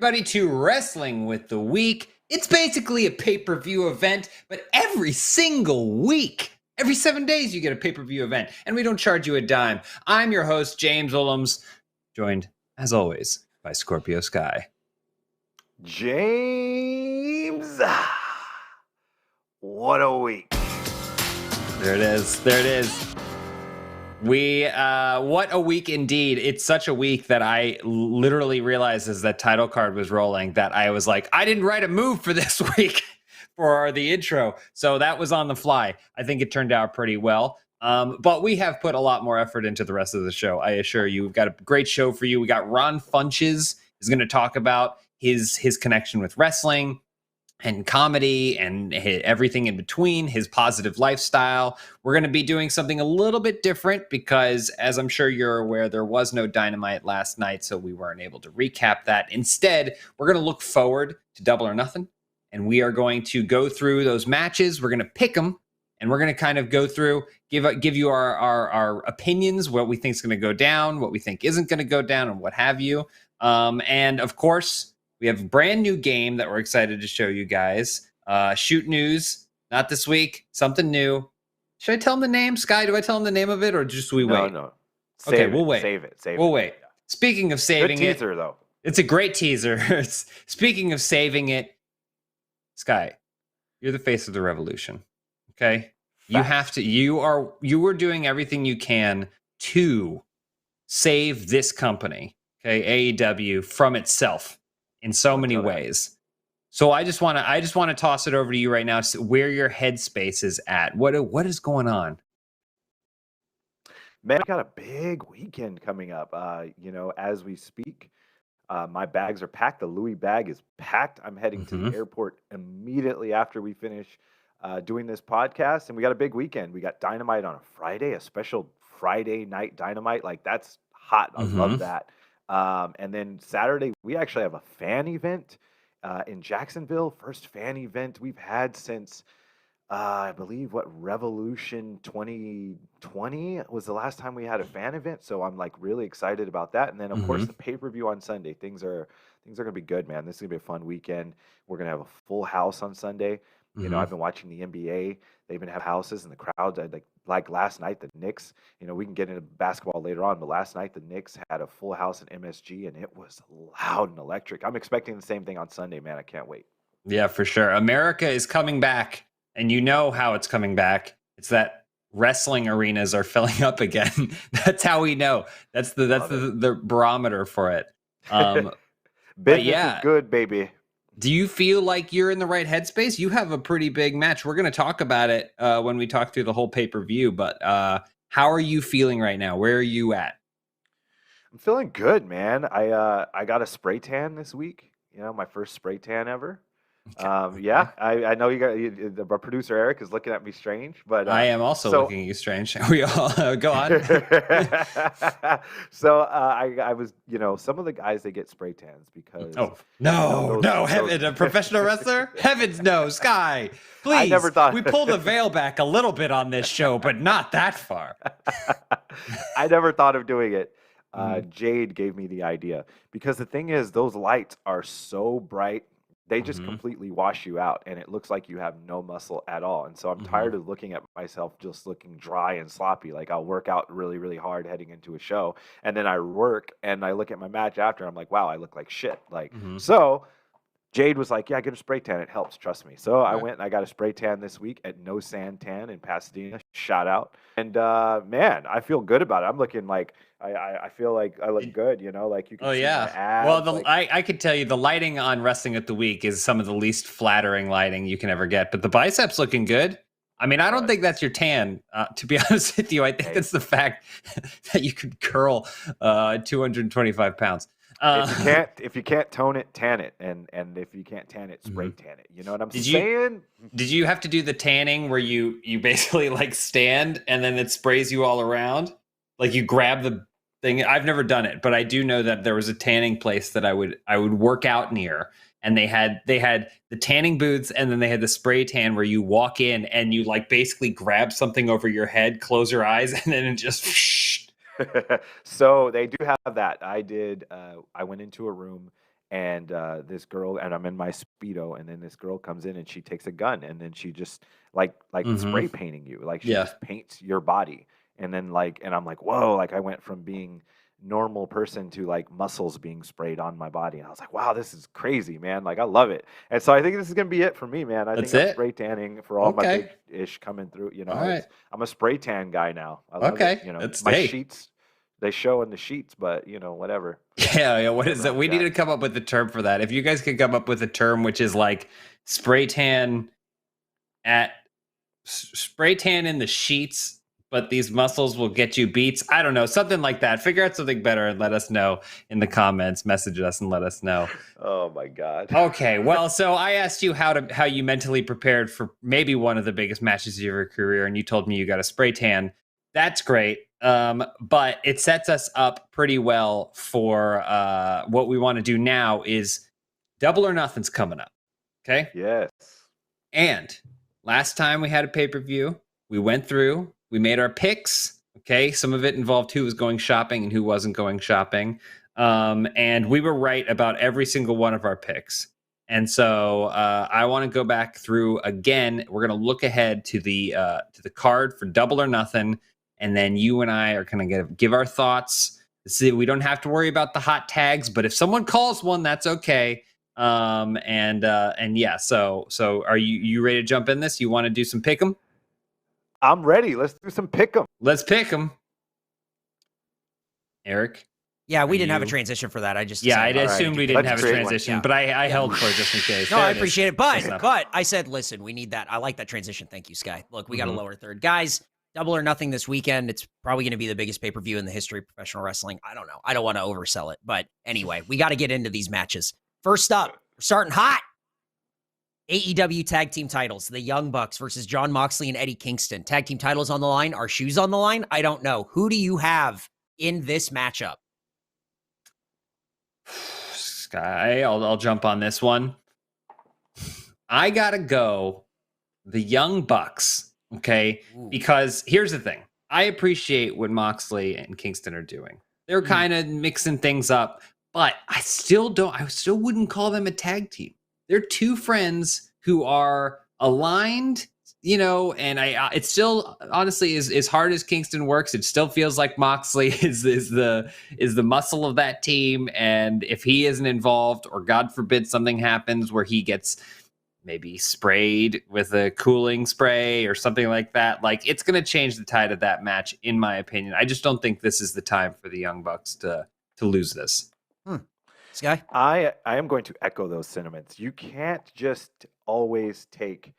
everybody to Wrestling with the Week. It's basically a pay-per-view event, but every single week, every 7 days, you get a pay-per-view event, and we don't charge you a dime. I'm your host, James Ullums, joined, as always, by Scorpio Sky. James, what a week. There it is. What a week indeed. It's such a week that I literally realized as that title card was rolling that I was like, I didn't write a move for this week for the intro. So that was on the fly. I think it turned out pretty well. But we have put a lot more effort into the rest of the show. I assure you, we've got a great show for you. We got Ron Funches is going to talk about his connection with wrestling and comedy and everything in between, his positive lifestyle. We're going to be doing something a little bit different because, as I'm sure you're aware, there was no Dynamite last night, so we weren't able to recap that. Instead, we're going to look forward to Double or Nothing, and we are going to go through those matches. We're going to pick them, and we're going to kind of go through, give you our opinions, what we think is going to go down, what we think isn't going to go down, and what have you. And, of course, we have a brand new game that we're excited to show you guys. Shoot News, not this week, something new. Should I tell them the name? Sky, do I tell them the name of it or just we wait? No. We'll wait. Save it. We'll wait. Speaking of saving Good teaser, though. It's a great teaser. Speaking of saving it, Sky, you're the face of the revolution. Okay? Facts. You are doing everything you can to save this company, okay, AEW, from itself in so many ways. So I just want to toss it over to you right now, where your headspace is at. What is going on? Man, I got a big weekend coming up. As we speak, my bags are packed. The Louis bag is packed. I'm heading to the airport immediately after we finish doing this podcast, and we got a big weekend. We got Dynamite on a Friday, a special Friday night Dynamite. Like, that's hot. I love that. And then Saturday, we actually have a fan event in Jacksonville. First fan event we've had since, I believe, Revolution 2020 was the last time we had a fan event. So I'm like really excited about that. And then of course the pay-per-view on Sunday. Things are gonna be good, man. This is gonna be a fun weekend. We're gonna have a full house on Sunday. You know, I've been watching the NBA. They've been having houses and the crowds. Like last night, the Knicks, we can get into basketball later on, but last night the Knicks had a full house in MSG and it was loud and electric. I'm expecting the same thing on Sunday, man. I can't wait. Yeah, for sure. America is coming back, and you know how it's coming back. It's that wrestling arenas are filling up again. That's how we know. That's the barometer for it. Business is good, baby. Do you feel like you're in the right headspace? You have a pretty big match. We're going to talk about it when we talk through the whole pay-per-view, but how are you feeling right now? Where are you at? I'm feeling good, man. I got a spray tan this week. My first spray tan ever. Okay. I know the producer Eric is looking at me strange, but I am also looking at you strange. We all go on. So I was, some of the guys, they get spray tans because heaven, a professional wrestler, heavens no, Sky, please. I never thought we pull the veil back a little bit on this show, but not that far. I never thought of doing it. Jade gave me the idea because the thing is, those lights are so bright. They just completely wash you out, and it looks like you have no muscle at all. And so I'm tired of looking at myself just looking dry and sloppy. Like, I'll work out really, really hard heading into a show, and then I work, and I look at my match after, and I'm like, wow, I look like shit. So Jade was like, yeah, get a spray tan. It helps, trust me. So I went and I got a spray tan this week at No Sand Tan in Pasadena. Shout out. And, man, I feel good about it. I'm looking like I feel like I look good, like you can see my abs. Well, I could tell you the lighting on Wrestling at the Week is some of the least flattering lighting you can ever get, but the biceps looking good. I mean, I don't think that's your tan, to be honest with you. I think it's the fact that you could curl 225 pounds. If you can't tone it, tan it, and if you can't tan it, spray tan it. You know what I'm saying? Did you have to do the tanning where you basically like stand and then it sprays you all around? Like you grab the thing. I've never done it, but I do know that there was a tanning place that I would work out near, and they had the tanning booths, and then they had the spray tan where you walk in and you like basically grab something over your head, close your eyes, and then it just. So they do have that. I did. I went into a room and this girl, and I'm in my Speedo, and then this girl comes in and she takes a gun, and then she just like spray painting you, like she just paints your body, and then and I'm like, whoa, like I went from being normal person to like muscles being sprayed on my body, and I was like, wow, this is crazy, man, like I love it. And so I think this is gonna be it for me, man. I think I'm spray tanning for all my big ish coming through, I'm a spray tan guy now. I love it. My sheets, they show in the sheets, but whatever. Yeah. What is that? We need to come up with a term for that. If you guys could come up with a term which is like spray tan in the sheets, but these muscles will get you beats. I don't know, something like that. Figure out something better and let us know in the comments. Message us and let us know. Oh my God. Okay, well, so I asked you how you mentally prepared for maybe one of the biggest matches of your career, and you told me you got a spray tan. That's great, but it sets us up pretty well for what we want to do now. Is Double or Nothing's coming up. Okay. Yes. And last time we had a pay-per-view, we went through. We made our picks, okay? Some of it involved who was going shopping and who wasn't going shopping. And we were right about every single one of our picks. And so I want to go back through again. We're going to look ahead to the card for Double or Nothing. And then you and I are going to give our thoughts. See, we don't have to worry about the hot tags, but if someone calls one, that's okay. And yeah, so are you ready to jump in this? You want to do some pick 'em? I'm ready. Let's do some pick 'em. Let's pick 'em. Eric? Yeah, we didn't have a transition for that. I assumed we didn't have a transition, but I held for it just in case. No, I appreciate it. But I said, listen, we need that. I like that transition. Thank you, Sky. Look, we got a lower third. Guys, Double or Nothing this weekend. It's probably going to be the biggest pay-per-view in the history of professional wrestling. I don't know. I don't want to oversell it. But anyway, we got to get into these matches. First up, we're starting hot. AEW tag team titles, the Young Bucks versus Jon Moxley and Eddie Kingston. Tag team titles on the line. Are shoes on the line? I don't know. Who do you have in this matchup? Sky, I'll jump on this one. I gotta go the Young Bucks, okay? Ooh. Because here's the thing. I appreciate what Moxley and Kingston are doing. They're kind of mixing things up, but I still wouldn't call them a tag team. They're two friends who are aligned, and it still, honestly, as hard as Kingston works, it still feels like Moxley is the muscle of that team. And if he isn't involved, or God forbid something happens where he gets maybe sprayed with a cooling spray or something like that, like it's going to change the tide of that match, in my opinion. I just don't think this is the time for the Young Bucks to lose this. Sky? I am going to echo those sentiments. You can't just always take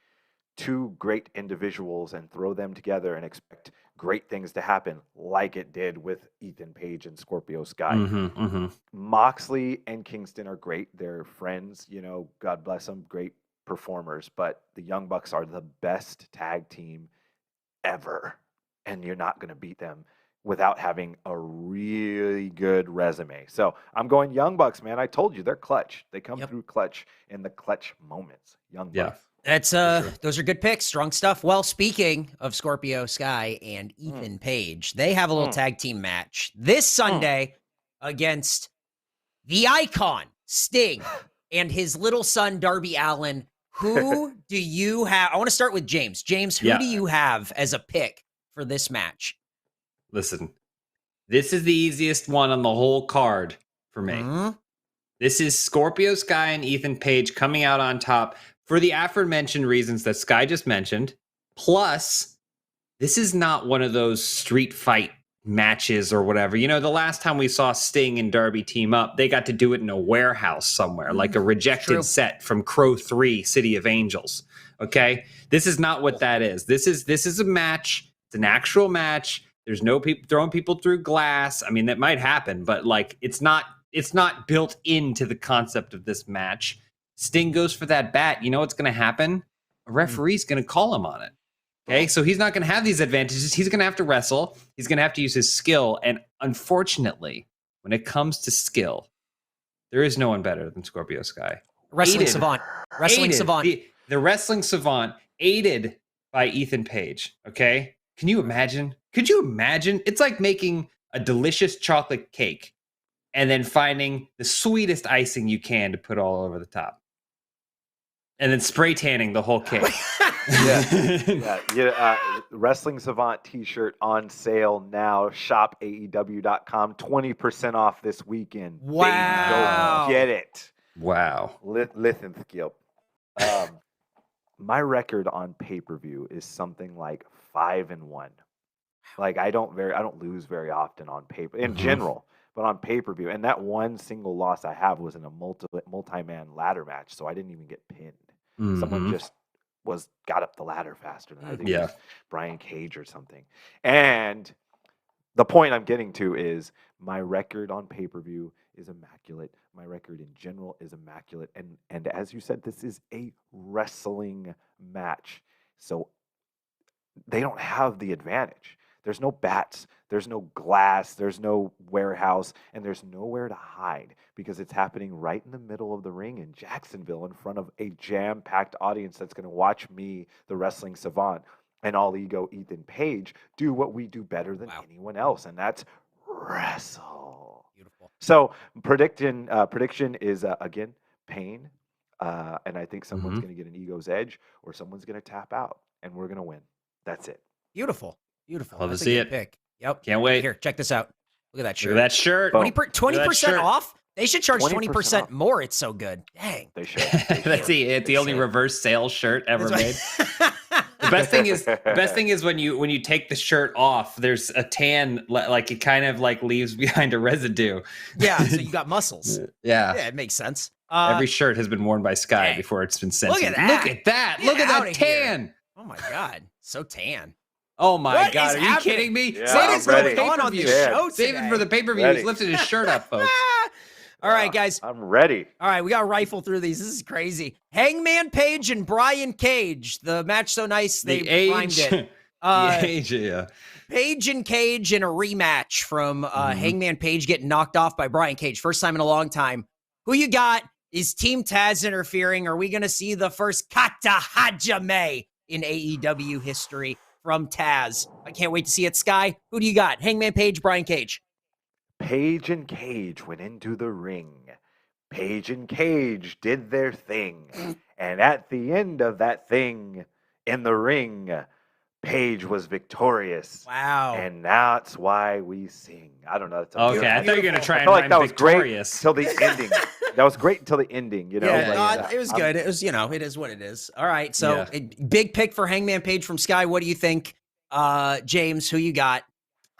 two great individuals and throw them together and expect great things to happen like it did with Ethan Page and Scorpio Sky. Moxley and Kingston are great. They're friends, God bless them, great performers, but the Young Bucks are the best tag team ever, and you're not going to beat them without having a really good resume. So I'm going Young Bucks, man. I told you, they're clutch. They come through clutch in the clutch moments. Young Bucks. That's those are good picks. Strong stuff. Well, speaking of Scorpio Sky and Ethan Page, they have a little tag team match this Sunday against the Icon, Sting, and his little son, Darby Allin. Who do you have? I want to start with James. James, who do you have as a pick for this match? Listen, this is the easiest one on the whole card for me. This is Scorpio Sky and Ethan Page coming out on top for the aforementioned reasons that Sky just mentioned. Plus, this is not one of those street fight matches or whatever. The last time we saw Sting and Darby team up, they got to do it in a warehouse somewhere, like a rejected set from Crow 3, City of Angels. Okay? This is not what that is. This is a match. It's an actual match. There's no people throwing people through glass. I mean, that might happen, but like it's not built into the concept of this match. Sting goes for that bat. You know what's going to happen? A referee's going to call him on it. Okay, so he's not going to have these advantages. He's going to have to wrestle. He's going to have to use his skill. And unfortunately, when it comes to skill, there is no one better than Scorpio Sky. Wrestling savant. The wrestling savant, aided by Ethan Page. Okay? Can you imagine? Could you imagine? It's like making a delicious chocolate cake and then finding the sweetest icing you can to put all over the top. And then spray tanning the whole cake. Wrestling Savant t-shirt on sale now. Shop AEW.com. 20% off this weekend. Wow. Go get it. Wow. Listen, Skip. My record on pay-per-view is something like 5-1. Like I don't lose very often on paper in general, but on pay-per-view. And that one single loss I have was in a multi-man ladder match, so I didn't even get pinned. Someone just got up the ladder faster than I think it was Brian Cage or something. And the point I'm getting to is my record on pay-per-view is immaculate. My record in general is immaculate. And as you said, this is a wrestling match. So they don't have the advantage. There's no bats, there's no glass, there's no warehouse, and there's nowhere to hide because it's happening right in the middle of the ring in Jacksonville in front of a jam-packed audience that's going to watch me, the wrestling savant, and All Ego Ethan Page do what we do better than anyone else, and that's wrestle. Beautiful. So prediction is, again, pain, and I think someone's going to get an ego's edge or someone's going to tap out, and we're going to win. That's it. Beautiful. Beautiful. Love to That's a see good it. Pick. Yep. Can't wait. Here, check this out. Look at that shirt. Look at that shirt. 20% off? They should charge 20% off. more. It's so good. Dang. They should. That's the only reverse sales shirt ever made. The best thing is when you take the shirt off, there's a tan, like it kind of like leaves behind a residue. Yeah, so you got muscles. Yeah, it makes sense. Every shirt has been worn by Sky before it's been sent. Look at that. Look at that tan. Here. Oh my God, so tan. Oh my What God, is are you happening? kidding me? Yeah, Save it for the going on pay-per-view. this show Save it today. for the pay-per-view. He's lifted his shirt up, folks. All right, guys. I'm ready. All right, we got to rifle through these. This is crazy. Hangman Page and Brian Cage. The match so nice, they rhymed it. The age, yeah. Page and Cage in a rematch from Hangman Page getting knocked off by Brian Cage. First time in a long time. Who you got? Is Team Taz interfering? Are we going to see the first Kata Hajime in AEW history from Taz? I can't wait to see it. Sky, who do you got? Hangman Page, Brian Cage. Page and Cage went into the ring. Page and Cage did their thing. And at the end of that thing in the ring, Page was victorious. Wow. And that's why we sing. I don't know. That's Okay, I thought you were going to try and like rhyme that was victorious. great till the ending. That was great until the ending, you know. Yeah, it was good. It was, it is what it is. All right, so big pick for Hangman Page from Sky. What do you think, James? Who you got?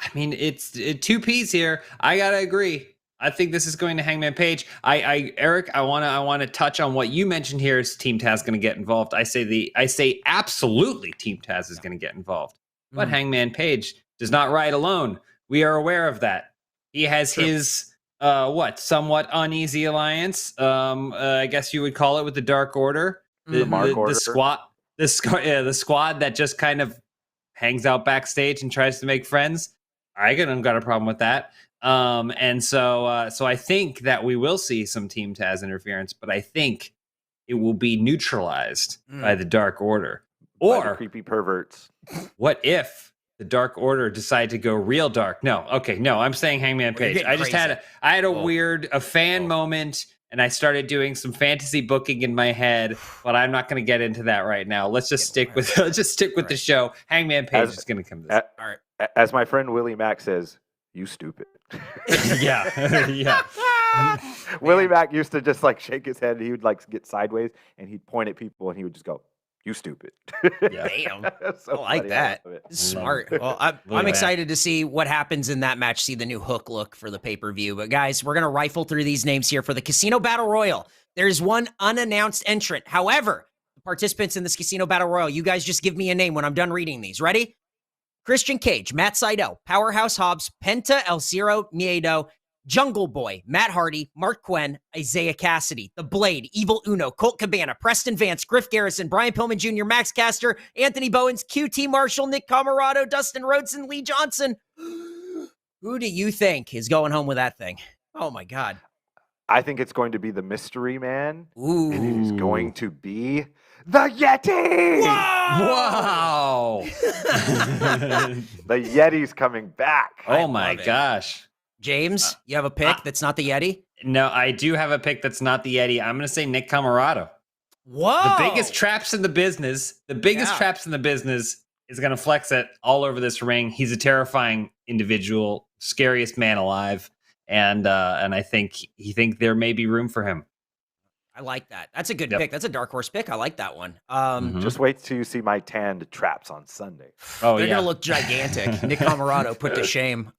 I mean, it's two P's here. I gotta agree. I think this is going to Hangman Page. Eric, I wanna touch on what you mentioned here. Is Team Taz going to get involved? I say absolutely Team Taz is going to get involved. But Hangman Page does not ride alone. We are aware of that. He has his somewhat uneasy alliance. I guess you would call it with the Dark Order, the squad that just kind of hangs out backstage and tries to make friends. I don't got a problem with that. And so I think that we will see some Team Taz interference, but I think it will be neutralized by the Dark Order. Or creepy perverts. What if the Dark Order decide to go real dark? No, I'm saying Hangman Page. I had a fan moment, and I started doing some fantasy booking in my head, but I'm not going to get into that right now. Let's just stick with the show. Hangman Page is going to come. All right. As my friend Willie Mack says, "You stupid." yeah. Willie Mack used to just like shake his head. He would like get sideways, and he'd point at people, and he would just go, "You stupid." Damn. So I like that. Smart. Well, I'm excited to see what happens in that match, see the new hook look for the pay-per-view. But guys, we're going to rifle through these names here for the Casino Battle Royal. There's one unannounced entrant. However, the participants in this Casino Battle Royal, you guys just give me a name when I'm done reading these. Ready? Christian Cage, Matt Sydal, Powerhouse Hobbs, Penta El Ciro Miedo, Jungle Boy, Matt Hardy, Mark Quinn, Isaiah Cassidy, The Blade, Evil Uno, Colt Cabana, Preston Vance, Griff Garrison, Brian Pillman Jr., Max Caster, Anthony Bowens, QT Marshall, Nick Camarado, Dustin Rhodes, and Lee Johnson. Who do you think is going home with that thing? Oh, my God. I think it's going to be the Mystery Man. Ooh. And it is going to be the Yeti! Wow! The Yeti's coming back. Oh, my gosh. James, you have a pick that's not the Yeti? No, I do have a pick that's not the Yeti. I'm going to say Nick Camarado. Whoa! The biggest traps in the business. The biggest traps in the business is going to flex it all over this ring. He's a terrifying individual, scariest man alive, and I think there may be room for him. I like that. That's a good pick. That's a dark horse pick. I like that one. Just wait till you see my tanned traps on Sunday. Oh, they're gonna look gigantic. Nick Camarado put to shame.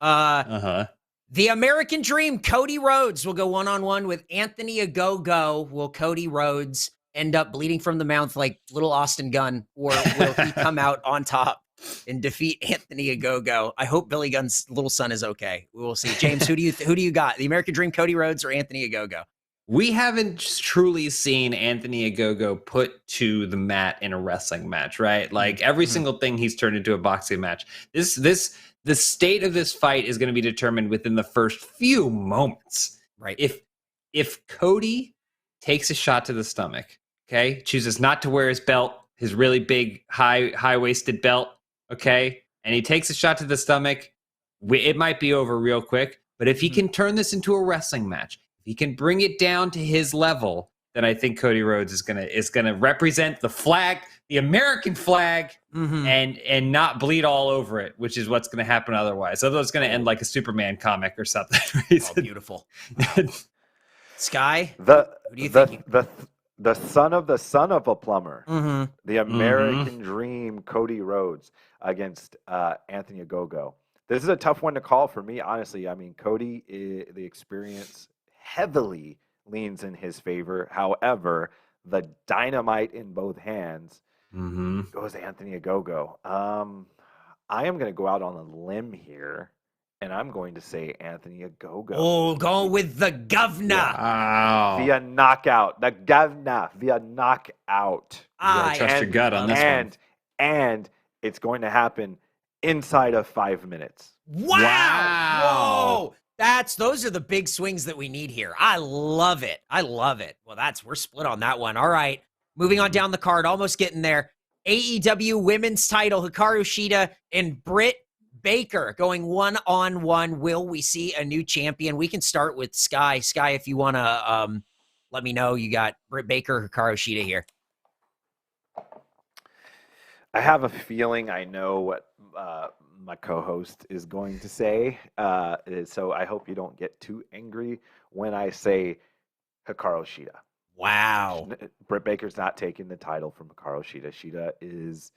The American Dream, Cody Rhodes will go one-on-one with Anthony Ogogo. Will Cody Rhodes end up bleeding from the mouth like little Austin Gunn, or will he come out on top and defeat Anthony Ogogo? I hope Billy Gunn's little son is okay. We will see. James, who do you got? The American Dream, Cody Rhodes, or Anthony Ogogo? We haven't truly seen Anthony Ogogo put to the mat in a wrestling match, right? Like every single thing he's turned into a boxing match. The state of this fight is going to be determined within the first few moments. Right. If Cody takes a shot to the stomach, okay, chooses not to wear his belt, his really big high-waisted belt, okay, and he takes a shot to the stomach, it might be over real quick. But if he can turn this into a wrestling match, if he can bring it down to his level, then I think Cody Rhodes is gonna represent the flag, the American flag, and not bleed all over it, which is what's gonna happen otherwise. Otherwise, it's gonna end like a Superman comic or something. Oh, beautiful. Sky, who do you think? The son of a plumber, the American Dream, Cody Rhodes against Anthony Ogogo. This is a tough one to call for me, honestly. I mean, Cody, the experience heavily leans in his favor. However, the dynamite in both hands goes to Anthony Ogogo. I am going to go out on a limb here, and I'm going to say Anthony Ogogo. Oh, go with the governor. Wow. Via knockout. The governor via knockout. You gotta trust your gut on this one. And it's going to happen inside of 5 minutes. Wow. Whoa. Those are the big swings that we need here. I love it. Well, we're split on that one. All right. Moving on down the card, almost getting there. AEW Women's Title, Hikaru Shida and Britt Baker going one-on-one. Will we see a new champion? We can start with Sky. Sky, if you want to let me know, you got Britt Baker, Hikaru Shida here. I have a feeling I know what my co-host is going to say, so I hope you don't get too angry when I say Hikaru Shida. Wow. Britt Baker's not taking the title from Hikaru Shida. Shida is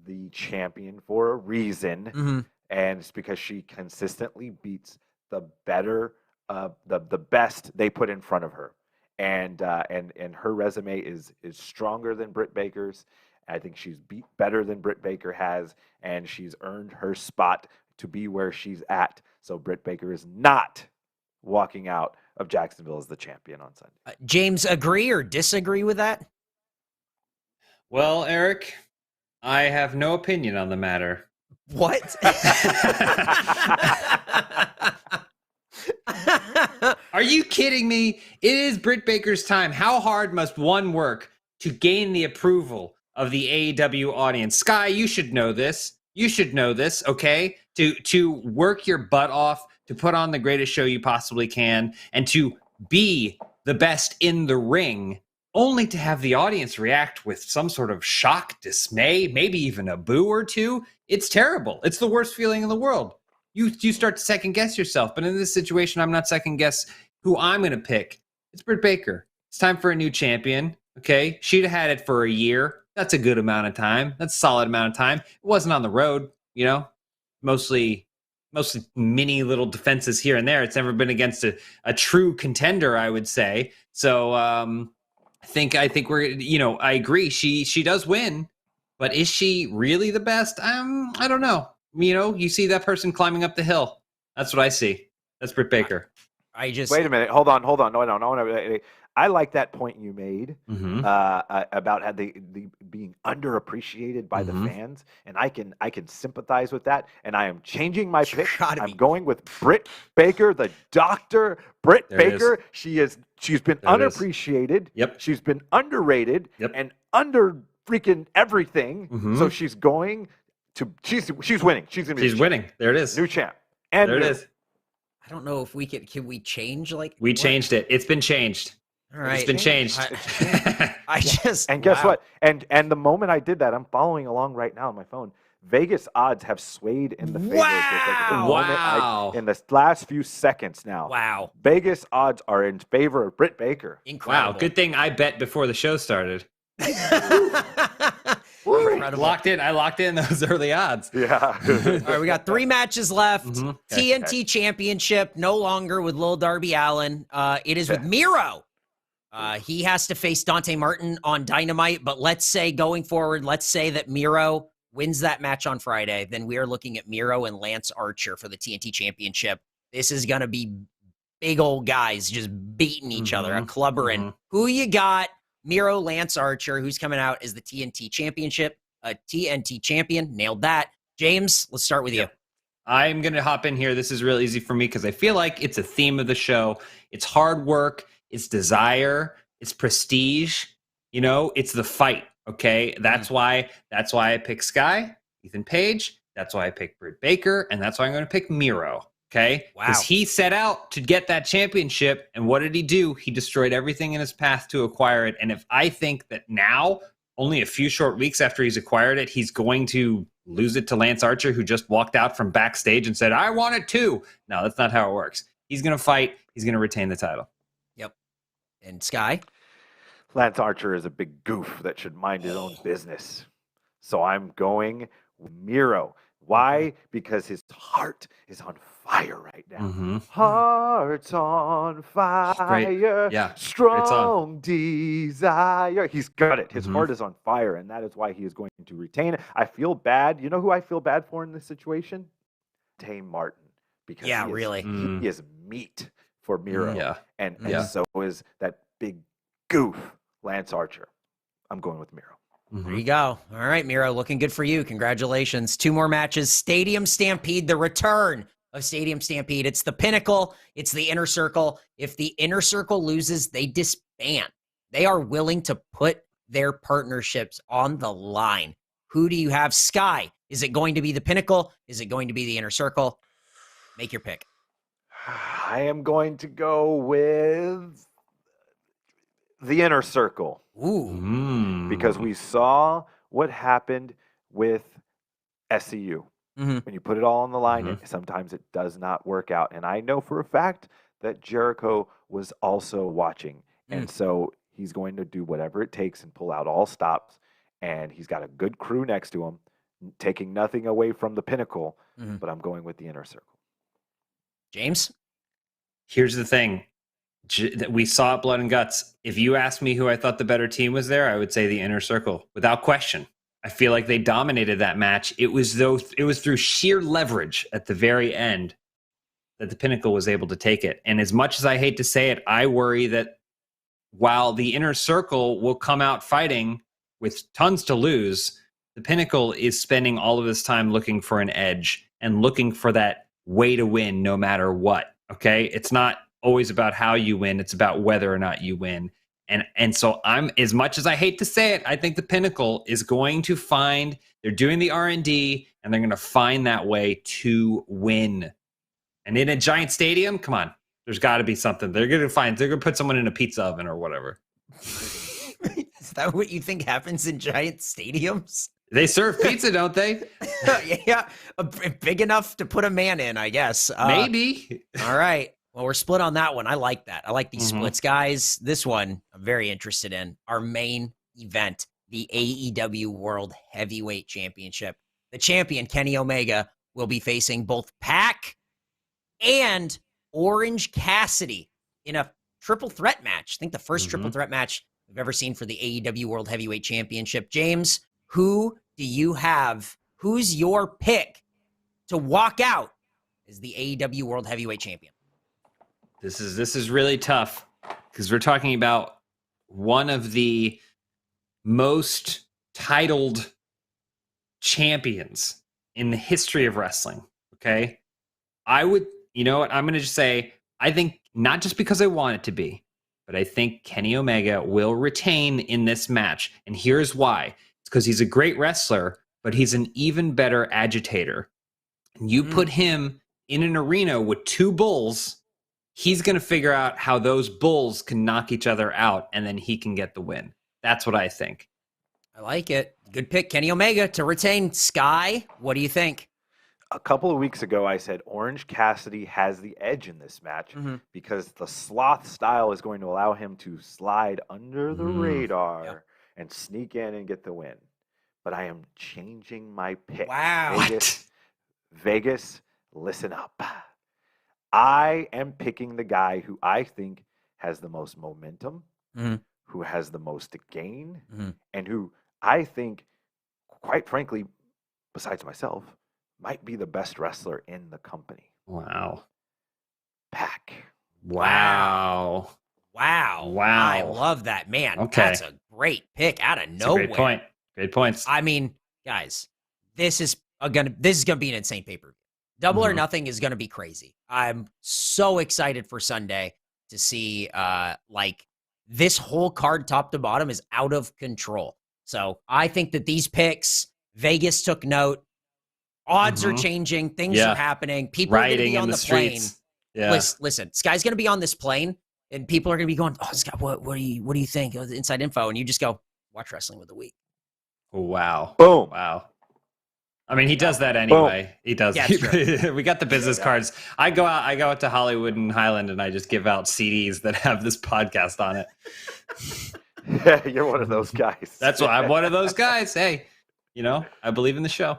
the champion for a reason, and it's because she consistently beats the best they put in front of her, and her resume is stronger than Britt Baker's. I think she's beat better than Britt Baker has, and she's earned her spot to be where she's at. So Britt Baker is not walking out of Jacksonville as the champion on Sunday. James, agree or disagree with that? Well, Eric, I have no opinion on the matter. What? Are you kidding me? It is Britt Baker's time. How hard must one work to gain the approval of the AEW audience? Sky, you should know this. Okay? To work your butt off, to put on the greatest show you possibly can, and to be the best in the ring, only to have the audience react with some sort of shock, dismay, maybe even a boo or two. It's terrible. It's the worst feeling in the world. You start to second guess yourself. But in this situation, I'm not second guess who I'm going to pick. It's Britt Baker. It's time for a new champion. Okay? She'd have had it for a year. That's a good amount of time. That's a solid amount of time. It wasn't on the road, mostly mini little defenses here and there. It's never been against a true contender, I would say. So I think we're, I agree. She does win, but is she really the best? I don't know. You see that person climbing up the hill. That's what I see. That's Britt Baker. Wait a minute. Hold on. No. I like that point you made about how they being underappreciated by the fans, and I can sympathize with that. And I am changing my pick. I'm going with Britt Baker, the Doctor. Britt Baker. She's been unappreciated. Yep. She's been underrated and under freaking everything. So she's going to she's winning. She's winning. There it is. New champ. And there it is. I don't know if we can we change like we changed it. It's been changed. All right. It's been changed. I just And guess what? And the moment I did that, I'm following along right now on my phone. Vegas odds have swayed in the favor of Britt Baker. Wow. In the last few seconds now. Wow. Vegas odds are in favor of Britt Baker. Incredible. Wow. Good thing I bet before the show started. Incredible. Locked in. I locked in those early odds. Yeah. All right, we got 3 matches left. Mhm. TNT Championship no longer with Lil Darby Allin. It is with Miro. He has to face Dante Martin on Dynamite, but let's say going forward, let's say that Miro wins that match on Friday, then we are looking at Miro and Lance Archer for the TNT Championship. This is going to be big old guys just beating each other, a clubbering. Who you got? Miro, Lance Archer, who's coming out as the TNT Championship, a TNT champion. Nailed that. James, let's start with you. I'm going to hop in here. This is real easy for me because I feel like it's a theme of the show. It's hard work. It's desire. It's prestige. You know, it's the fight. Okay. That's why I pick Sky, Ethan Page. That's why I pick Britt Baker. And that's why I'm going to pick Miro. Okay. Wow. Because he set out to get that championship. And what did he do? He destroyed everything in his path to acquire it. And if I think that now, only a few short weeks after he's acquired it, he's going to lose it to Lance Archer, who just walked out from backstage and said, I want it too. No, that's not how it works. He's going to fight. He's going to retain the title. Yep. And Sky? Lance Archer is a big goof that should mind his own business. So I'm going with Miro. Why? Because his heart is on fire right now. Heart's on fire. Great. Yeah. Strong desire. He's got it. His heart is on fire, and that is why he is going to retain it. I feel bad. You know who I feel bad for in this situation? Tame Martin. Because he is meat for Miro. And so is that big goof, Lance Archer. I'm going with Miro. There you go. All right, Miro, looking good for you. Congratulations. 2 more matches. Stadium Stampede, the return of Stadium Stampede. It's the Pinnacle. It's the Inner Circle. If the Inner Circle loses, they disband. They are willing to put their partnerships on the line. Who do you have? Sky. Is it going to be the Pinnacle? Is it going to be the Inner Circle? Make your pick. I am going to go with the Inner Circle. Ooh. Because we saw what happened with SCU. When you put it all on the line, sometimes it does not work out. And I know for a fact that Jericho was also watching. And so he's going to do whatever it takes and pull out all stops. And he's got a good crew next to him, taking nothing away from the Pinnacle. But I'm going with the Inner Circle. James? Here's the thing. We saw it Blood and Guts. If you asked me who I thought the better team was there, I would say the Inner Circle without question. I feel like they dominated that match. It was through sheer leverage at the very end that the Pinnacle was able to take it. And as much as I hate to say it, I worry that while the Inner Circle will come out fighting with tons to lose, the Pinnacle is spending all of this time looking for an edge and looking for that way to win no matter what. Okay? It's not always about how you win. It's about whether or not you win. And so I'm, as much as I hate to say it, I think the Pinnacle is going to find, they're doing the R&D and they're going to find that way to win. And in a giant stadium, come on, there's got to be something. They're going to put someone in a pizza oven or whatever. Is that what you think happens in giant stadiums? They serve pizza, don't they? Yeah, big enough to put a man in, I guess. Maybe. All right. Well, we're split on that one. I like that. I like these splits, guys. This one I'm very interested in. Our main event, the AEW World Heavyweight Championship. The champion, Kenny Omega, will be facing both Pac and Orange Cassidy in a triple threat match. I think the first triple threat match we've ever seen for the AEW World Heavyweight Championship. James, who do you have? Who's your pick to walk out as the AEW World Heavyweight Champion? This is really tough because we're talking about one of the most titled champions in the history of wrestling. Okay. You know what? I'm going to just say, I think not just because I want it to be, but I think Kenny Omega will retain in this match. And here's why. It's because he's a great wrestler, but he's an even better agitator. And you put him in an arena with two bulls, he's going to figure out how those bulls can knock each other out, and then he can get the win. That's what I think. I like it. Good pick, Kenny Omega to retain. Sky, what do you think? A couple of weeks ago, I said Orange Cassidy has the edge in this match because the sloth style is going to allow him to slide under the radar and sneak in and get the win. But I am changing my pick. Wow. Vegas, listen up. I am picking the guy who I think has the most momentum, who has the most to gain, and who I think, quite frankly, besides myself, might be the best wrestler in the company. Wow. Pac. Wow. I love that, man. Okay. That's a great pick out of nowhere. Great point. Great points. I mean, guys, this is gonna be an insane pay-per-view. Double or Nothing is gonna be crazy. I'm so excited for Sunday to see this whole card top to bottom is out of control. So I think that these picks, Vegas took note. Odds are changing. Things are happening. People are going to be on the plane. Yeah. Listen, Sky's going to be on this plane, and people are going to be going, "Oh, Sky, what do you think?" Inside info, and you just go, "Watch Wrestling with the Week." Wow. Boom. Wow. I mean, he does that anyway. Boom. He does. Yeah, we got the business cards. I go out to Hollywood and Highland, and I just give out CDs that have this podcast on it. Yeah, you're one of those guys. That's why I'm one of those guys. Hey, I believe in the show.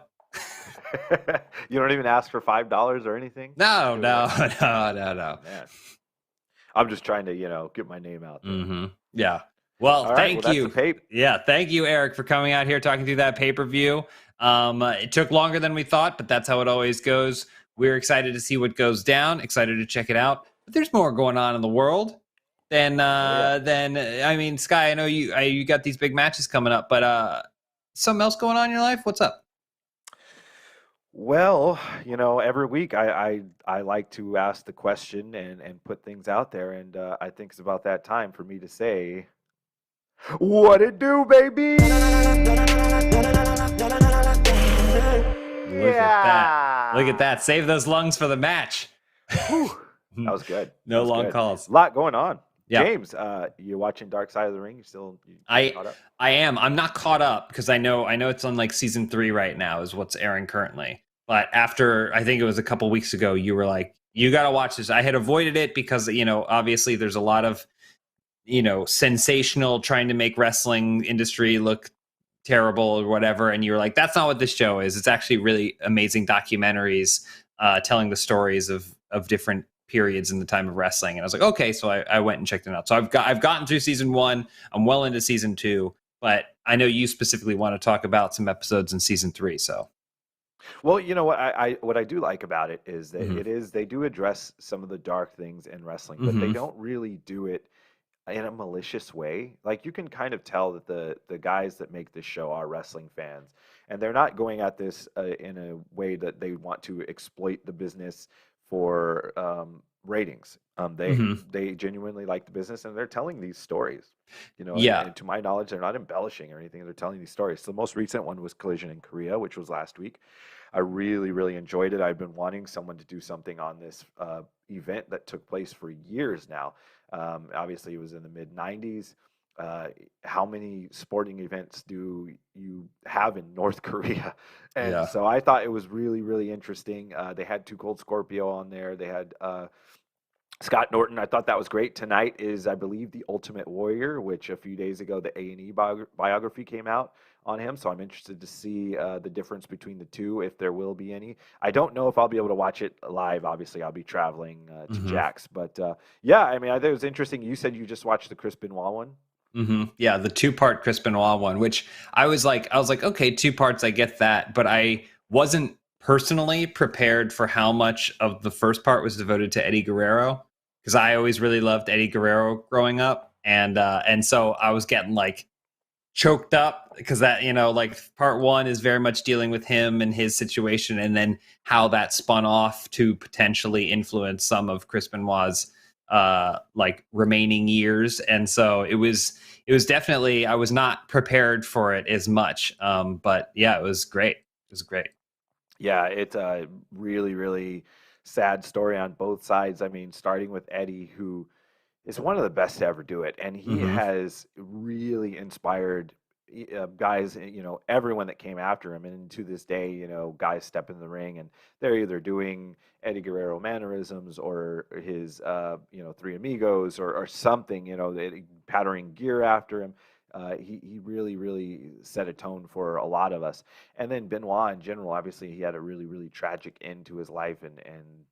You don't even ask for $5 or anything? No. Man. I'm just trying to, get my name out there. Yeah. Well, thank you. Yeah, thank you, Eric, for coming out here talking through that pay-per-view. It took longer than we thought, but that's how it always goes. We're excited to see what goes down, excited to check it out. But there's more going on in the world than I mean, Sky, I know you got these big matches coming up, but something else going on in your life? What's up? Well, every week I like to ask the question and put things out there, and I think it's about that time for me to say, what it do, baby? Look at that. Save those lungs for the match. That was good. No long calls. A lot going on. Yeah. James, you watching Dark Side of the Ring? You caught up? I am. I'm not caught up because I know it's on like season 3 right now is what's airing currently. But after, I think it was a couple weeks ago, you were like, you got to watch this. I had avoided it because, obviously there's a lot of, sensational trying to make wrestling industry look terrible or whatever. And you were like, that's not what this show is. It's actually really amazing documentaries telling the stories of different periods in the time of wrestling. And I was like, okay, so I went and checked it out. So I've gotten through season 1. I'm well into season 2, but I know you specifically want to talk about some episodes in season 3. So. Well, you know what I do like about it is that they do address some of the dark things in wrestling, but they don't really do it in a malicious way. Like, you can kind of tell that the guys that make this show are wrestling fans, and they're not going at this in a way that they want to exploit the business for ratings. They genuinely like the business, and they're telling these stories. And to my knowledge, they're not embellishing or anything. They're telling these stories. So the most recent one was Collision in Korea, which was last week. I really, really enjoyed it. I've been wanting someone to do something on this event that took place for years now. Obviously, it was in the mid-'90s. How many sporting events do you have in North Korea? And so I thought it was really, really interesting. They had Too Cold Scorpio on there. They had Scott Norton. I thought that was great. Tonight is, I believe, The Ultimate Warrior, which a few days ago, the A&E biography came out on him. So I'm interested to see the difference between the two, if there will be any. I don't know if I'll be able to watch it live. Obviously, I'll be traveling to Jack's. But I mean, I think it was interesting. You said you just watched the Chris Benoit one. Yeah, the 2-part Chris Benoit one, which I was like, okay, 2 parts, I get that, but I wasn't personally prepared for how much of the first part was devoted to Eddie Guerrero, because I always really loved Eddie Guerrero growing up, and so I was getting like choked up because that, like part 1 is very much dealing with him and his situation, and then how that spun off to potentially influence some of Chris Benoit's like remaining years. And so it was definitely, I was not prepared for it as much. But yeah, it was great. Yeah, it's really, really sad story on both sides. I mean, starting with Eddie, who is one of the best to ever do it, and he has really inspired guys, everyone that came after him. And to this day, guys step in the ring and they're either doing Eddie Guerrero mannerisms or his, Three Amigos or something, patterning gear after him. He really, really set a tone for a lot of us. And then Benoit in general, obviously, he had a really, really tragic end to his life, and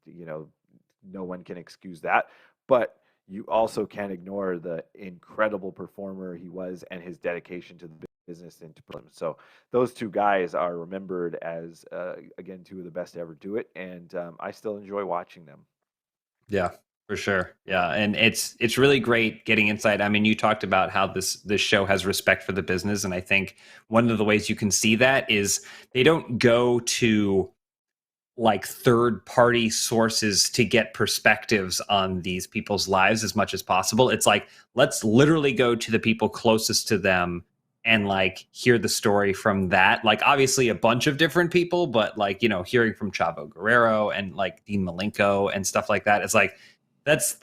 no one can excuse that. But you also can't ignore the incredible performer he was and his dedication to the business and to him. So those two guys are remembered as, again, two of the best to ever do it. And I still enjoy watching them. Yeah, for sure. Yeah, and it's really great getting insight. I mean, you talked about how this show has respect for the business, and I think one of the ways you can see that is they don't go to like third party sources to get perspectives on these people's lives as much as possible. It's like, let's literally go to the people closest to them and like hear the story from that. Like obviously a bunch of different people, but like, hearing from Chavo Guerrero and like Dean Malenko and stuff like that. It's like, that's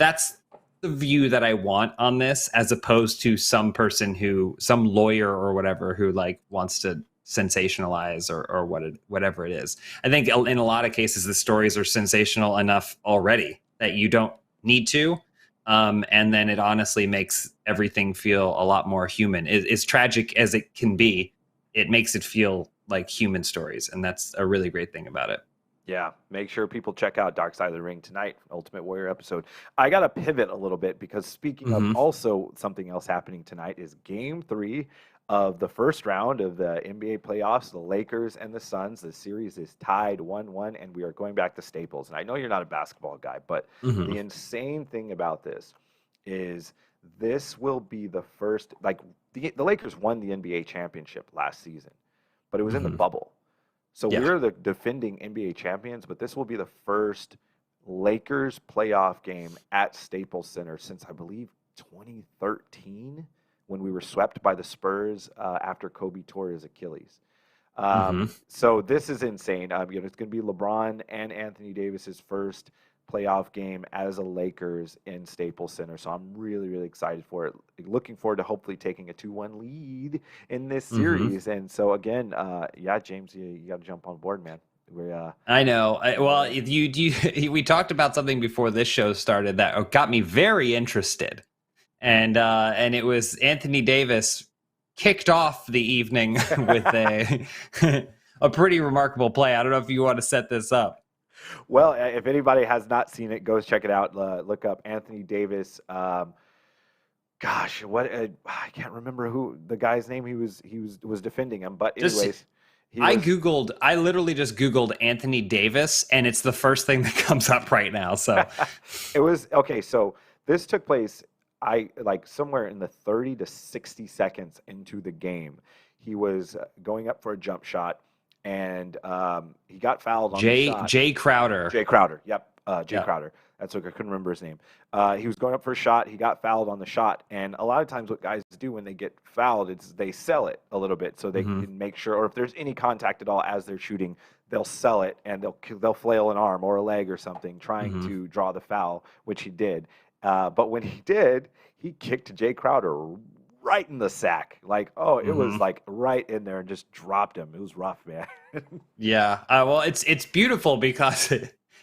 the view that I want on this, as opposed to some lawyer or whatever who like wants to sensationalize or whatever it is. I think in a lot of cases the stories are sensational enough already that you don't need to, and then it honestly makes everything feel a lot more human. As tragic as it can be, it makes it feel like human stories, and that's a really great thing about it. Yeah, make sure people check out Dark Side of the Ring tonight, Ultimate Warrior episode. I got to pivot a little bit because speaking of also something else happening tonight is Game 3 of the first round of the NBA playoffs, the Lakers and the Suns. The series is tied 1-1, and we are going back to Staples. And I know you're not a basketball guy, but the insane thing about this is this will be the first, like the Lakers won the NBA championship last season, but it was in the bubble. So we're the defending NBA champions, but this will be the first Lakers playoff game at Staples Center since, I believe, 2013, when we were swept by the Spurs after Kobe tore his Achilles. So this is insane. It's going to be LeBron and Anthony Davis's first playoff game as a Lakers in Staples Center. So I'm really, really excited for it. Looking forward to hopefully taking a 2-1 lead in this series. And so again, James, you got to jump on board, man. I know. We talked about something before this show started that got me very interested. And it was Anthony Davis kicked off the evening with a pretty remarkable play. I don't know if you want to set this up. Well, if anybody has not seen it, go check it out. Look up Anthony Davis. I can't remember who the guy's name he was defending him. But anyways, I literally just Googled Anthony Davis, and it's the first thing that comes up right now. So it was okay. So this took place, somewhere in the 30 to 60 seconds into the game. He was going up for a jump shot, and he got fouled on the shot. Jay Crowder. Yep. Crowder. That's what I couldn't remember his name. He was going up for a shot. He got fouled on the shot. And a lot of times what guys do when they get fouled is they sell it a little bit so they can make sure, or if there's any contact at all as they're shooting, they'll sell it and they'll flail an arm or a leg or something trying to draw the foul, which he did. But when he did, he kicked Jay Crowder right in the sack. It was like right in there and just dropped him. It was rough, man. Yeah. Well, it's beautiful because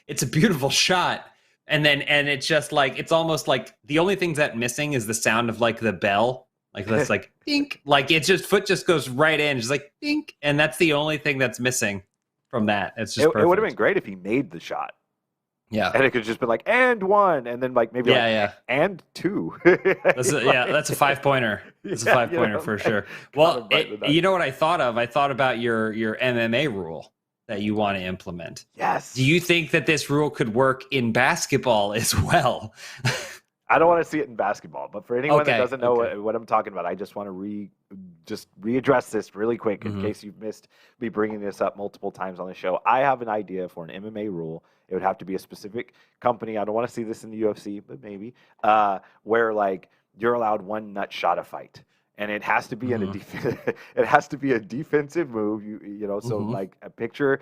it's a beautiful shot. And it's just like, it's almost like the only thing that's missing is the sound of like the bell. Like that's like dink. Like it's just foot just goes right in, just like dink. And that's the only thing that's missing from that. It's just perfect. It would have been great if he made the shot. Yeah. And it could just be like, and one, and then like maybe and two. That's a 5-pointer. It's a 5-pointer for sure. Well, you know what I thought of? I thought about your MMA rule that you want to implement. Yes. Do you think that this rule could work in basketball as well? I don't want to see it in basketball, but for anyone that doesn't know what I'm talking about, I just want to readdress this really quick in case you've missed me bringing this up multiple times on the show. I have an idea for an MMA rule. It would have to be a specific company. I don't want to see this in the UFC, but maybe where like you're allowed one nut shot a fight. and it has to be in a Mhm. it has to be a defensive move. You know, so Mhm. like a picture,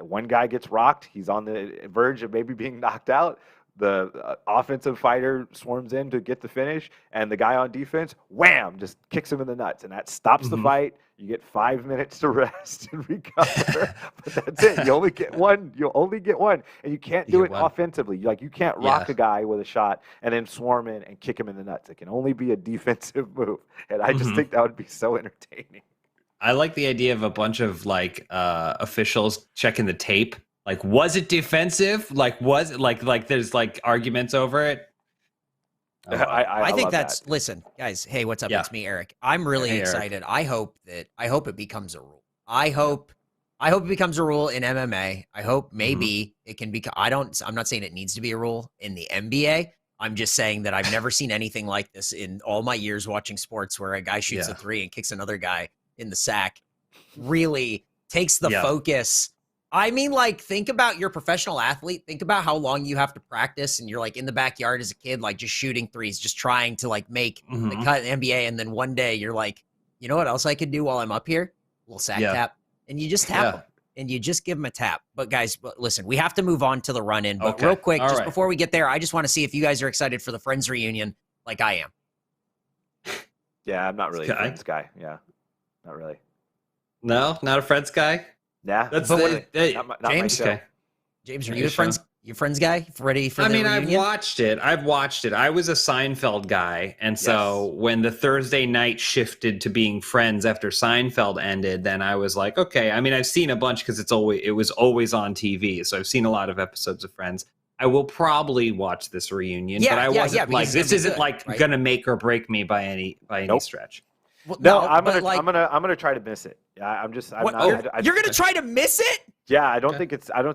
one guy gets rocked, he's on the verge of maybe being knocked out. The offensive fighter swarms in to get the finish, and the guy on defense, wham, just kicks him in the nuts, and that stops the Mhm. fight. You get 5 minutes to rest and recover, but that's it. You only get one. You only get one, and you can't You do get it one. offensively. Like you can't rock Yeah. a guy with a shot and then swarm in and kick him in the nuts. It can only be a defensive move, and I just Mhm. think that would be so entertaining. I like the idea of a bunch of like officials checking the tape. Like, was it defensive? Like, was it like there's like arguments over it? I love it. I think love that's that. listen, guys. Hey, what's up? Yeah. It's me, Eric. I'm really Hey, Eric. excited. I hope it becomes a rule. I hope it becomes a rule in MMA. I hope maybe it can become. I'm not saying it needs to be a rule in the NBA. I'm just saying that I've never seen anything like this in all my years watching sports, where a guy shoots Yeah. a three and kicks another guy in the sack. Really takes the Yeah. focus. I mean, like, think about your professional athlete. Think about how long you have to practice, and you're like in the backyard as a kid, like just shooting threes, just trying to like make the Mhm. cut in the NBA. And then one day you're like, you know what else I could do while I'm up here? A little sack Yeah. tap. And you just tap Yeah. them and you just give them a tap. But guys, listen, we have to move on to the run in. But Okay. real quick, All just right. before we get there, I just want to see if you guys are excited for the Friends reunion like I am. Yeah, I'm not really a Okay. Friends guy. Yeah, not really. No, not a Friends guy. Yeah, That's not, the- really. they- Not my James? show. Okay. James, are Hey, you a Sean. Friends guy? Ready for the reunion? I've watched it. I was a Seinfeld guy. And so when the Thursday night shifted to being Friends after Seinfeld ended, then I was like, okay. I mean, I've seen a bunch because it was always on TV. So I've seen a lot of episodes of Friends. I will probably watch this reunion, but I wasn't like, because it's this gonna be isn't good, like right? gonna make or break me by any Nope. stretch. Well, No, but like, I'm gonna try to miss it. Yeah, I'm what, not. you're gonna try to miss it? Yeah, I don't Okay.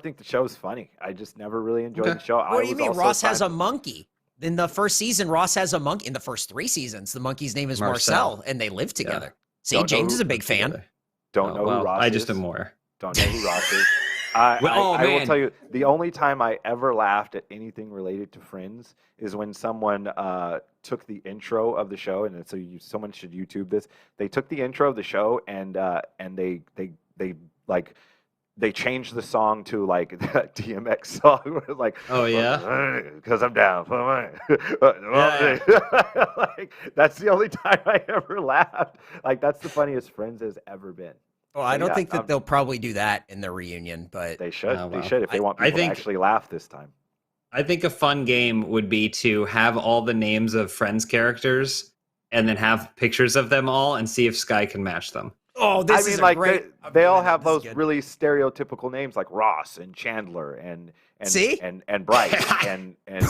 think the show's funny. I just never really enjoyed Okay. the show. What do you mean? Ross has a monkey. In the first season, Ross has a monkey. In the first 3 seasons, the monkey's name is Marcel, and they live together. See, Don't know James is who- a big fan. Together. Don't know who Ross I is. just am more. Don't know who Ross is. Well, I will man. tell you, the only time I ever laughed at anything related to Friends is when someone took the intro of the show, and so someone should YouTube this. They took the intro of the show and they changed the song to like the DMX song, like, Oh yeah. because I'm down for money. Yeah. Like, that's the only time I ever laughed. Like, that's the funniest Friends has ever been. Well, So, I don't yeah, think that they'll probably do that in the reunion, but They should. Oh, They wow. should if they want I people to think- actually laugh this time. I think a fun game would be to have all the names of Friends characters and then have pictures of them all and see if Sky can match them. oh, this is a great. they all man, have this is those good. really stereotypical names like Ross and Chandler and See? and Bryce and And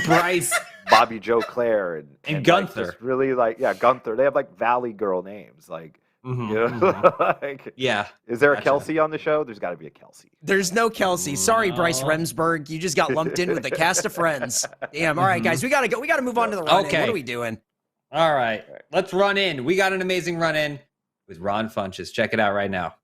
Bryce. Bobby Joe Claire and And like, Gunther. just really like Gunther. They have like Valley Girl names. Like, Mhm, you know, mhm. like, Yeah. is there a Gotcha. Kelsey on the show? There's got to be a Kelsey. There's no Kelsey. Sorry, Bryce No. Remsburg. You just got lumped in with the cast of Friends. Damn. All right, guys, we gotta go. We gotta move on to the run. Okay. What are we doing? All right. Let's run in. We got an amazing run in with Ron Funches. Check it out right now.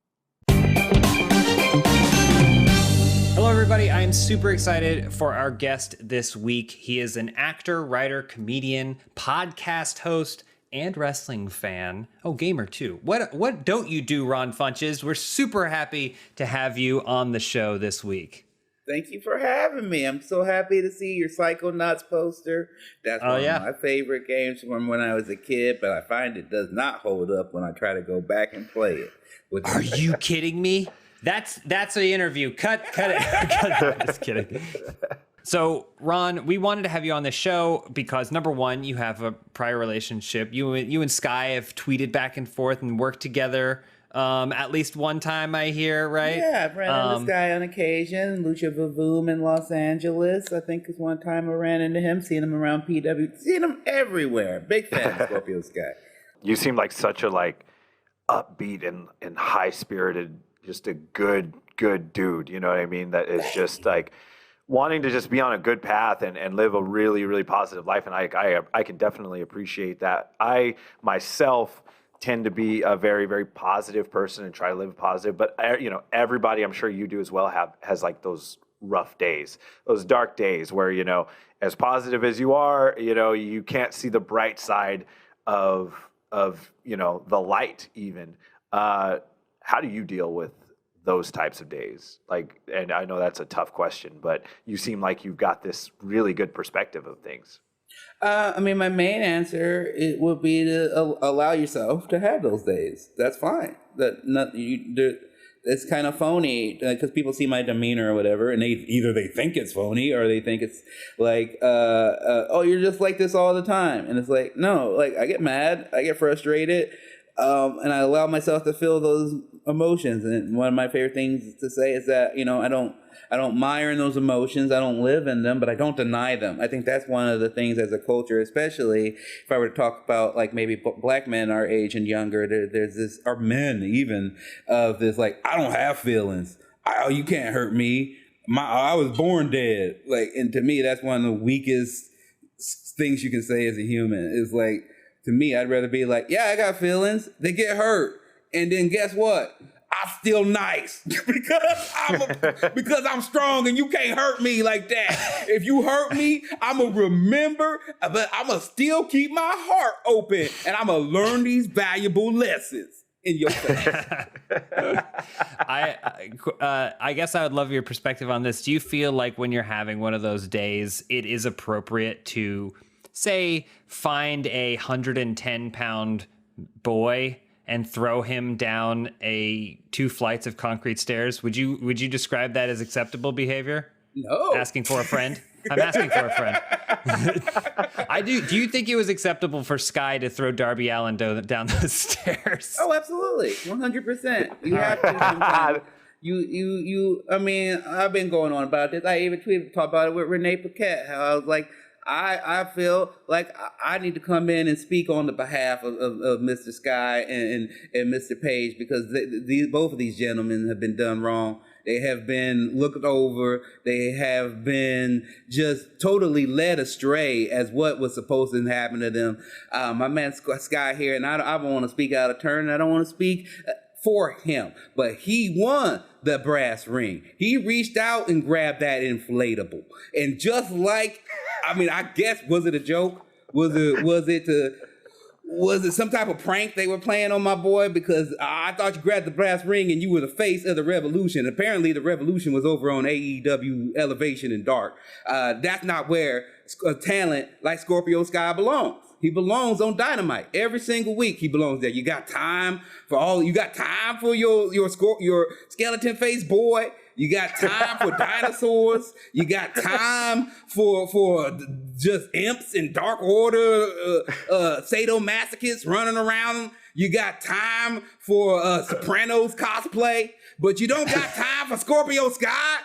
Hello, everybody. I am super excited for our guest this week. He is an actor, writer, comedian, podcast host, and wrestling fan. Oh, gamer too. What don't you do, Ron Funches? We're super happy to have you on the show this week. Thank you for having me. I'm so happy to see your Psychonauts poster. That's one yeah. of my favorite games from when I was a kid, but I find it does not hold up when I try to go back and play it. Are you kidding me? That's the interview. Cut it. Just kidding. So, Ron, we wanted to have you on the show because number one, you have a prior relationship. You and Sky have tweeted back and forth and worked together at least one time, I hear, right? Yeah, I've ran into this guy on occasion. Lucha Vavoom in Los Angeles. I think is one time I ran into him, seen him around PW, seen him everywhere. Big fan of Scorpio Sky. You seem like such a like upbeat and high spirited, just a good dude. You know what I mean? That is just like wanting to just be on a good path and live a really, really positive life. And I can definitely appreciate that. I myself tend to be a very, very positive person and try to live positive. But you know, everybody, I'm sure you do as well, has like those rough days, those dark days where, you know, as positive as you are, you know, you can't see the bright side of of the light even. How do you deal with those types of days? Like, and I know that's a tough question, but you seem like you've got this really good perspective of things. I mean, my main answer it would be to allow yourself to have those days. That's fine. It's kind of phony because people see my demeanor or whatever, and they think it's phony or they think it's like, oh, you're just like this all the time. And it's like, no, like I get mad, I get frustrated, and I allow myself to feel those emotions. And one of my favorite things to say is that, I don't mire in those emotions. I don't live in them, but I don't deny them. I think that's one of the things as a culture, especially if I were to talk about like maybe black men our age and younger, there's this, or men even, of this like, I don't have feelings. You can't hurt me. I was born dead. Like, and to me, that's one of the weakest things you can say as a human. Is like, to me, I'd rather be like, yeah, I got feelings. They get hurt. And then guess what? I'm still nice because I'm strong and you can't hurt me like that. If you hurt me, I'm going to remember, but I'm going to still keep my heart open and I'm going to learn these valuable lessons in your face. I guess I would love your perspective on this. Do you feel like when you're having one of those days, it is appropriate to, say, find a 110-pound boy and throw him down 2 flights of concrete stairs? Would you describe that as acceptable behavior? No. Asking for a friend? I'm asking for a friend. I do. Do you think it was acceptable for Sky to throw Darby Allin down those stairs? Oh, absolutely. 100%. You have to sometimes. I mean, I've been going on about this. I even talked about it with Renee Paquette, how I was like, I feel like I need to come in and speak on the behalf of Mr. Sky and Mr. Page, because both of these gentlemen have been done wrong. They have been looked over. They have been just totally led astray as what was supposed to happen to them. My man Sky here, and I don't want to speak out of turn. I don't want to speak for him, but he won the brass ring. He reached out and grabbed that inflatable, and just like, I mean, I guess, was it a joke? Was it some type of prank they were playing on my boy? Because I thought you grabbed the brass ring and you were the face of the revolution. Apparently the revolution was over on AEW Elevation and Dark. That's not where a talent like Scorpio Sky belongs. He belongs on Dynamite every single week. He belongs there. You got time for your skeleton face boy. You got time for dinosaurs. You got time for just imps and Dark Order, sadomasochists running around. You got time for Sopranos cosplay, but you don't got time for Scorpio Sky.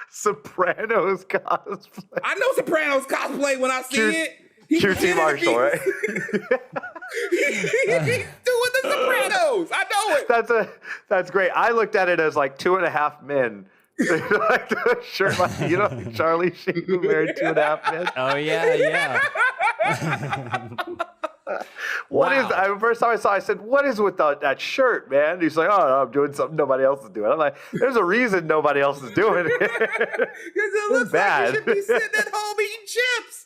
Sopranos cosplay. I know Sopranos cosplay when I see it. QT Marshall, right? He's doing the Sopranos. I know it. That's great. I looked at it as like 2.5 men. Like the shirt, like, Charlie Sheen who married 2.5 men. Oh yeah. First time I saw it, I said, what is with that shirt, man? He's like, oh, no, I'm doing something nobody else is doing. I'm like, there's a reason nobody else is doing it. Because it looks like you should be sitting at home eating chips.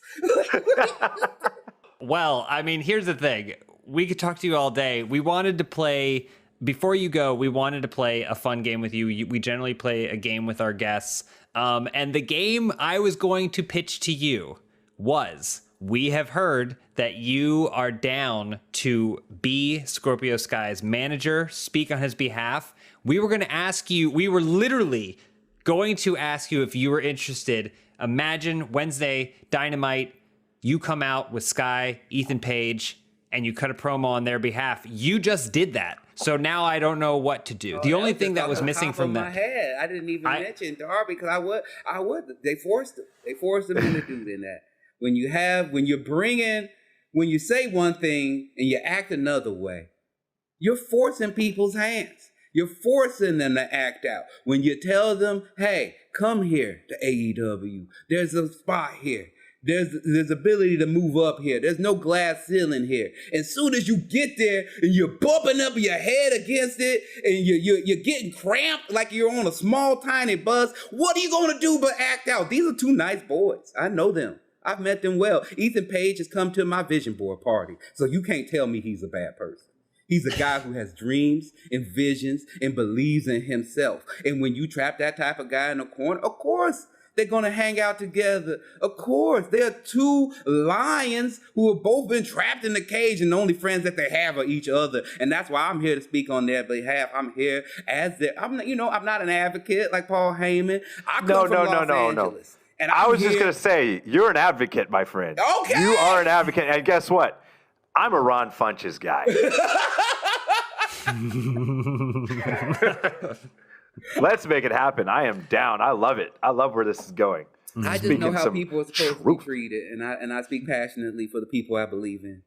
Well, I mean, here's the thing. We could talk to you all day. We wanted to play, before you go, we wanted to play a fun game with you. We generally play a game with our guests. And the game I was going to pitch to you was, we have heard that you are down to be Scorpio Sky's manager, speak on his behalf. We were literally going to ask you if you were interested. Imagine Wednesday, Dynamite, you come out with Sky, Ethan Page, and you cut a promo on their behalf. You just did that. So now I don't know what to do. The only thing that was missing from that. My head. I didn't even mention Darby because I would. They forced him. They forced him into doing that. When you say one thing and you act another way, you're forcing people's hands. You're forcing them to act out. When you tell them, hey, come here to AEW. There's a spot here. There's ability to move up here. There's no glass ceiling here. As soon as you get there and you're bumping up your head against it and you're getting cramped like you're on a small, tiny bus, what are you going to do but act out? These are two nice boys. I know them. I've met them well. Ethan Page has come to my vision board party, so you can't tell me he's a bad person. He's a guy who has dreams and visions and believes in himself. And when you trap that type of guy in a corner, of course, they're going to hang out together. Of course, there are two lions who have both been trapped in the cage, and the only friends that they have are each other. And that's why I'm here to speak on their behalf. I'm here as I'm not an advocate like Paul Heyman. I come from Los Angeles. And I was just going to say, you're an advocate, my friend. Okay. You are an advocate. And guess what? I'm a Ron Funches guy. Let's make it happen. I am down. I love it. I love where this is going. I just know how people are supposed to be treated, and I speak passionately for the people I believe in.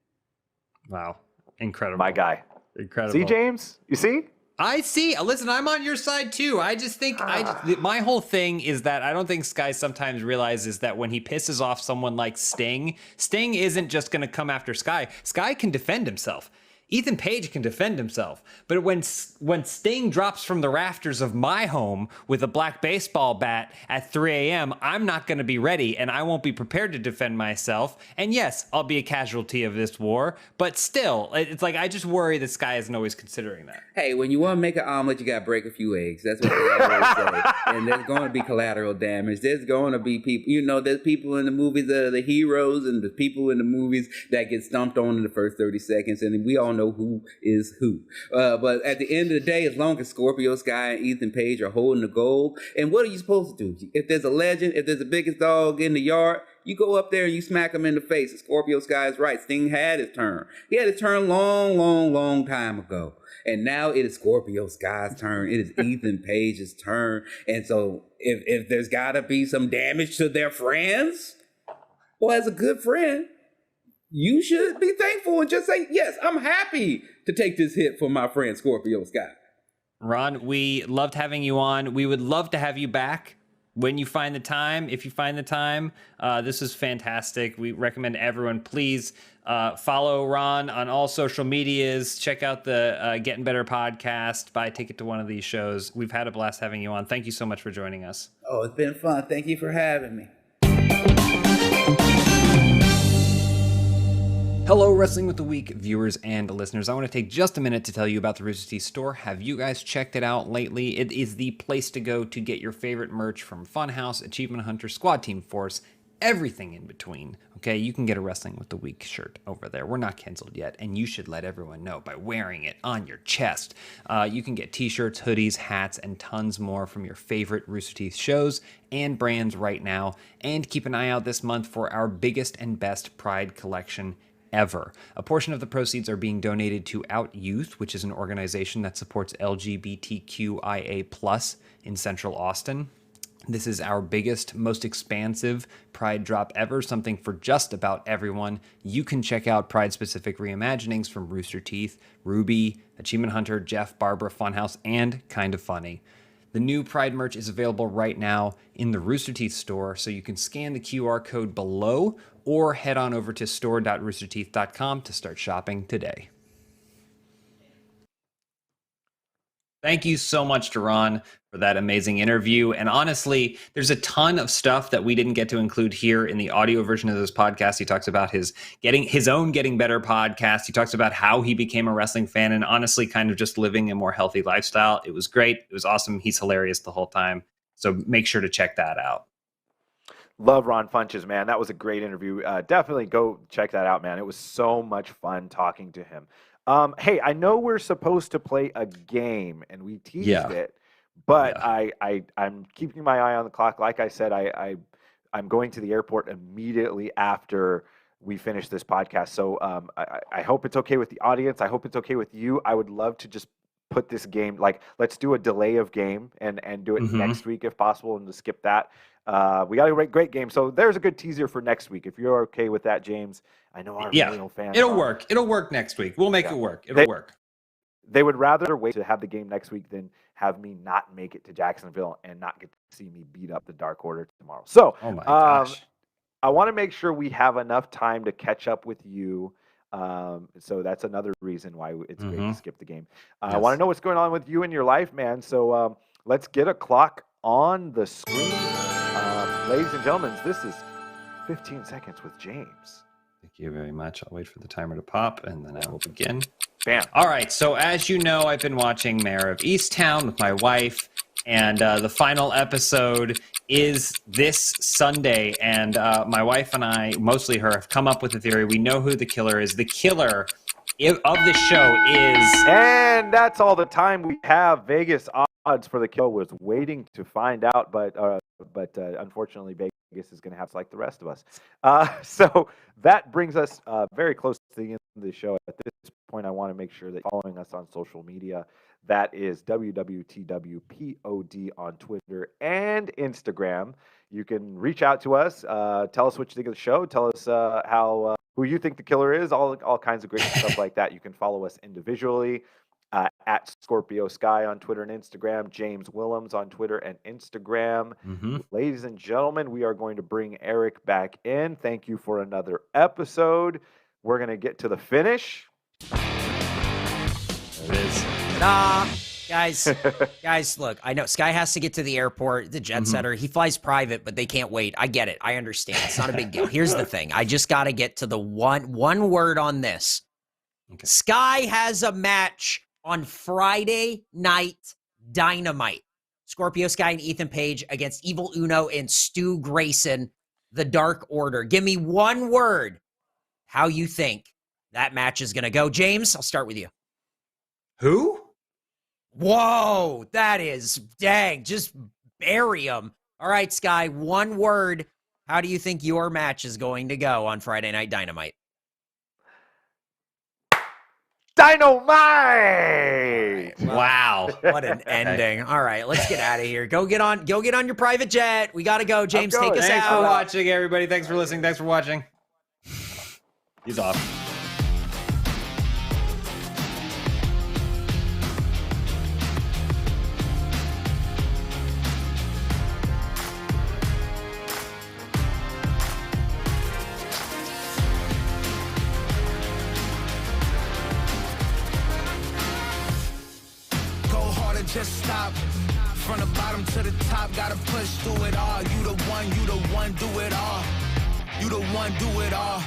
Wow. Incredible. My guy. Incredible. See, James? You see? I see. Listen, I'm on your side too. I just think my whole thing is that I don't think Sky sometimes realizes that when he pisses off someone like Sting, Sting isn't just going to come after Sky. Sky can defend himself. Ethan Page can defend himself, but when Sting drops from the rafters of my home with a black baseball bat at 3 a.m., I'm not going to be ready, and I won't be prepared to defend myself. And yes, I'll be a casualty of this war, but still, it's like I just worry that Sky isn't always considering that. Hey, when you want to make an omelet, you got to break a few eggs. That's what they always say. And there's going to be collateral damage. There's going to be people, there's people in the movies that are the heroes, and there's people in the movies that get stumped on in the first 30 seconds, and we all know who is who. But at the end of the day, as long as Scorpio Sky and Ethan Page are holding the gold, and what are you supposed to do? If there's a legend, if there's the biggest dog in the yard, you go up there and you smack him in the face. And Scorpio Sky is right. Sting had his turn. He had his turn long time ago. And now it is Scorpio Sky's turn. It is Ethan Page's turn. And so if there's got to be some damage to their friends, well, as a good friend, you should be thankful and just say, yes, I'm happy to take this hit for my friend Scorpio Sky. Ron, we loved having you on. We would love to have you back when you find the time. If you find the time, this is fantastic. We recommend everyone, please follow Ron on all social medias. Check out the Getting Better podcast. Buy a ticket to one of these shows. We've had a blast having you on. Thank you so much for joining us. Oh, it's been fun. Thank you for having me. Hello, Wrestling with the Week viewers and listeners. I want to take just a minute to tell you about the Rooster Teeth store. Have you guys checked it out lately? It is the place to go to get your favorite merch from Funhouse, Achievement Hunter, Squad Team Force, everything in between. Okay, you can get a Wrestling with the Week shirt over there. We're not canceled yet, and you should let everyone know by wearing it on your chest. You can get t-shirts, hoodies, hats, and tons more from your favorite Rooster Teeth shows and brands right now. And keep an eye out this month for our biggest and best Pride collection ever. A portion of the proceeds are being donated to Out Youth, which is an organization that supports LGBTQIA+ in Central Austin. This is our biggest, most expansive Pride drop ever, something for just about everyone. You can check out Pride-specific reimaginings from Rooster Teeth, Ruby, Achievement Hunter, Jeff, Barbara, Funhouse, and Kind of Funny. The new Pride merch is available right now in the Rooster Teeth store, so you can scan the QR code below or head on over to store.roosterteeth.com to start shopping today. Thank you so much to Ron for that amazing interview. And honestly, there's a ton of stuff that we didn't get to include here in the audio version of this podcast. He talks about his own Getting Better podcast. He talks about how he became a wrestling fan and honestly kind of just living a more healthy lifestyle. It was great. It was awesome. He's hilarious the whole time. So make sure to check that out. Love Ron Funches, man. That was a great interview. Definitely go check that out, man. It was so much fun talking to him. Hey, I know we're supposed to play a game, and we teased it, but I'm keeping my eye on the clock. Like I said, I'm going to the airport immediately after we finish this podcast. So I hope it's okay with the audience. I hope it's okay with you. I would love to just put this game, like, let's do a delay of game and do it next week if possible, and to skip that. We got a great game, so there's a good teaser for next week. If you're okay with that, James, I know our real fans. It'll work. It'll work next week. We'll make it work. It'll work. They would rather wait to have the game next week than have me not make it to Jacksonville and not get to see me beat up the Dark Order tomorrow. So, oh my gosh. I want to make sure we have enough time to catch up with you. So that's another reason why it's great to skip the game. I want to know what's going on with you in your life, man. So let's get a clock on the screen. Ladies and gentlemen, this is 15 seconds with James. Thank you very much. I'll wait for the timer to pop, and then I will begin. Bam. All right, so as you know, I've been watching Mayor of Easttown with my wife, and the final episode is this Sunday, and my wife and I, mostly her, have come up with a theory. We know who the killer is. The killer of the show is... And that's all the time we have. Vegas odds for the kill was waiting to find out, but unfortunately, Vegas is going to have to like the rest of us. So that brings us very close to the end of the show. At this point, I want to make sure that you're following us on social media. That is WWTWPOD on Twitter and Instagram. You can reach out to us, tell us what you think of the show, tell us who you think the killer is, all kinds of great stuff like that. You can follow us individually at Scorpio Sky on Twitter and Instagram, James Willems on Twitter and Instagram. Mm-hmm. Ladies and gentlemen, we are going to bring Eric back in. Thank you for another episode. We're going to get to the finish. There it is. Guys, look, I know Sky has to get to the airport, the jet setter. He flies private, but they can't wait. I get it. I understand. It's not a big deal. Here's the thing. I just got to get to the one word on this. Okay. Sky has a match on Friday Night Dynamite. Scorpio Sky and Ethan Page against Evil Uno and Stu Grayson, the Dark Order. Give me one word how you think that match is going to go. James, I'll start with you. Who? Whoa, that is, dang, just bury him. All right, Sky, one word. How do you think your match is going to go on Friday Night Dynamite? Dynamite! Wow. What an ending. All right, let's get out of here. Go get on your private jet. We got to go. James, take us Thanks out. for watching, everybody. Thanks for listening. Thanks for watching. He's off. Just stop. From the bottom to the top, gotta push through it all. You the one, do it all. You the one, do it all.